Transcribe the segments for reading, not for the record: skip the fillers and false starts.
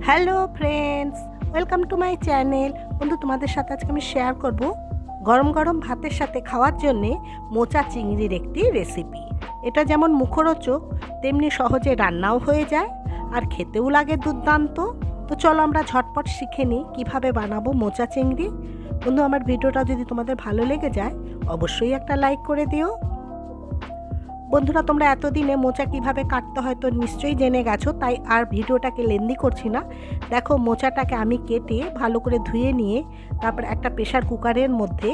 Hello friends, welcome to my channel. বন্ধু, তোমাদের সাথে আজকে আমি শেয়ার করব গরম গরম ভাতের সাথে খাওয়ার জন্যে মোচা চিংড়ির একটি রেসিপি। এটা যেমন মুখরোচক তেমনি সহজে রান্নাও হয়ে যায় আর খেতেও লাগে দুর্দান্ত। তো চলো আমরা ঝটপট শিখে নিই কীভাবে বানাবো মোচা চিংড়ি। বন্ধু, আমার ভিডিওটা যদি তোমাদের ভালো লেগে যায় অবশ্যই একটা লাইক করে দিও। বন্ধুরা, তোমরা এতদিনে মোচা কিভাবে কাটতে হয় তো নিশ্চয়ই জেনে গেছো, তাই আর ভিডিওটাকে লেন্দি করছি না। দেখো, মোচাটাকে আমি কেটে ভালো করে ধুয়ে নিয়ে তারপর একটা প্রেশার কুকারের মধ্যে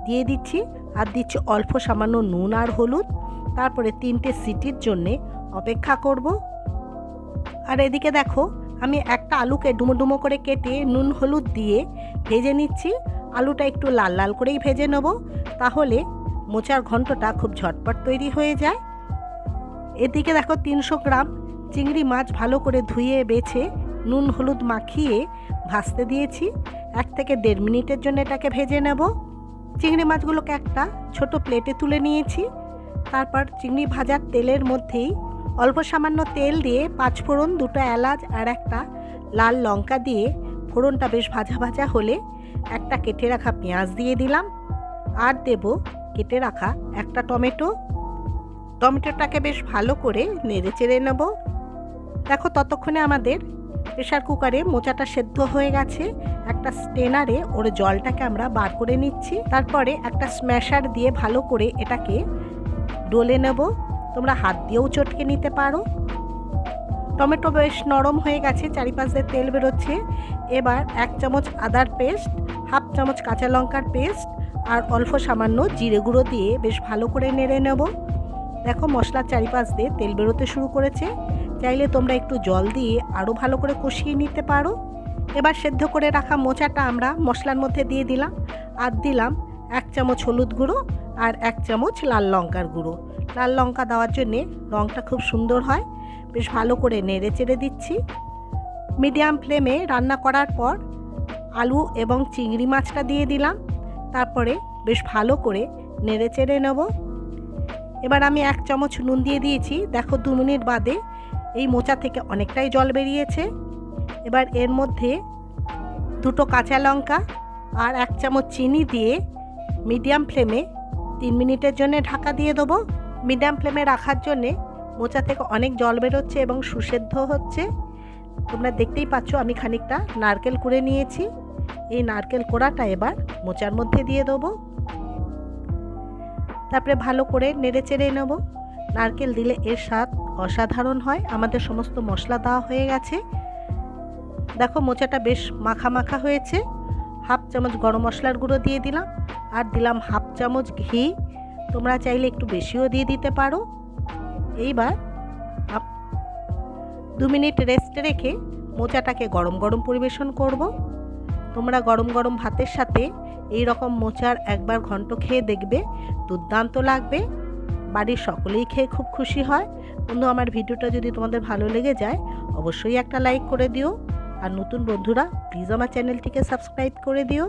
দিয়ে দিচ্ছি আর দিচ্ছি অল্প সামান্য নুন আর হলুদ। তারপরে 3টে সিটির জন্যে অপেক্ষা করব। আর এদিকে দেখো, আমি একটা আলুকে ডুমো ডুমো করে কেটে নুন হলুদ দিয়ে ভেজে নিচ্ছি। আলুটা একটু লাল লাল করেই ভেজে নেব, তাহলে মোচার ঘন্টটা খুব ঝটপট তৈরি হয়ে যায়। এদিকে দেখো, 300 গ্রাম চিংড়ি মাছ ভালো করে ধুয়ে বেছে নুন হলুদ মাখিয়ে ভাজতে দিয়েছি। 1 থেকে 1.5 মিনিটের জন্য এটাকে ভেজে নেব। চিংড়ি মাছগুলোকে একটা ছোট প্লেটে তুলে নিয়েছি। তারপর চিংড়ি ভাজার তেলের মধ্যেই অল্প সামান্য তেল দিয়ে 5 ফোড়ন, 2টো এলাচ আর একটা লাল লঙ্কা দিয়ে ফোড়নটা বেশ ভাজা ভাজা হলে একটা কেটে রাখা পেঁয়াজ দিয়ে দিলাম আর দেব কেটে রাখা একটা টমেটোটাকে বেশ ভালো করে নেড়ে চেড়ে নেব। দেখো, ততক্ষণে আমাদের প্রেশার কুকারে মোচাটা সেদ্ধ হয়ে গেছে। একটা স্টেনারে ওর জলটাকে আমরা বার করে নিচ্ছি। তারপরে একটা স্ম্যাশার দিয়ে ভালো করে এটাকে ডলে নেব। তোমরা হাত দিয়েও চটকে নিতে পারো। টমেটো বেশ নরম হয়ে গেছে, চারিপাশ দিয়ে তেল বেরোচ্ছে। এবার 1 চামচ আদার পেস্ট, 1/2 চামচ কাঁচা লঙ্কার পেস্ট আর অল্প সামান্য জিরে গুঁড়ো দিয়ে বেশ ভালো করে নেড়ে নেব। দেখো, মশলার চারিপাশ দিয়ে তেল বেরোতে শুরু করেছে। চাইলে তোমরা একটু জল দিয়ে আরও ভালো করে কষিয়ে নিতে পারো। এবার সেদ্ধ করে রাখা মোচাটা আমরা মশলার মধ্যে দিয়ে দিলাম আর দিলাম 1 চামচ হলুদ গুঁড়ো আর 1 চামচ লাল লঙ্কার গুঁড়ো। লাল লঙ্কা দেওয়ার জন্যে রঙটা খুব সুন্দর হয়। বেশ ভালো করে নেড়ে চেড়ে দিচ্ছি। মিডিয়াম ফ্লেমে রান্না করার পর আলু এবং চিংড়ি মাছটা দিয়ে দিলাম। তারপরে বেশ ভালো করে নেড়ে চেড়ে নেব। এবার আমি 1 চামচ নুন দিয়ে দিয়েছি। দেখো, 2 মিনিট বাদে এই মোচা থেকে অনেকটাই জল বেরিয়েছে। এবার এর মধ্যে 2টো কাঁচা লঙ্কা আর 1 চামচ চিনি দিয়ে মিডিয়াম ফ্লেমে 3 মিনিটের জন্য ঢাকা দিয়ে দেবো। মিডিয়াম ফ্লেমে রাখার জন্যে মোচা থেকে অনেক জল বেরোচ্ছে এবং সুসেদ্ধ হচ্ছে। তোমরা দেখতেই পাচ্ছ আমি খানিকটা নারকেল কুড়ে নিয়েছি। এই নারকেল কোড়াটা এবার মোচার মধ্যে দিয়ে দেবো। তারপরে ভালো করে নেড়ে চেড়ে নেব। নারকেল দিলে এর স্বাদ অসাধারণ হয়। আমাদের সমস্ত মশলা দেওয়া হয়ে গেছে। দেখো, মোচাটা বেশ মাখা মাখা হয়েছে। 1/2 চামচ গরম মশলার গুঁড়ো দিয়ে দিলাম আর দিলাম 1/2 চামচ ঘি। তোমরা চাইলে একটু বেশিও দিয়ে দিতে পারো। এইবার 2 মিনিট রেস্টে রেখে মোচাটাকে গরম গরম পরিবেশন করব। তোমরা গরম গরম ভাতের সাথে এই রকম মোচার একবার ঘন্ট খেয়ে দেখবে, দুর্দান্ত লাগবে। বাড়ির সকলেই খেয়ে খুব খুশি হয়। বন্ধু, আমার ভিডিওটা যদি তোমাদের ভালো লেগে যায় অবশ্যই একটা লাইক করে দিও। আর নতুন বন্ধুরা প্লিজ আমার চ্যানেলটিকে সাবস্ক্রাইব করে দিও।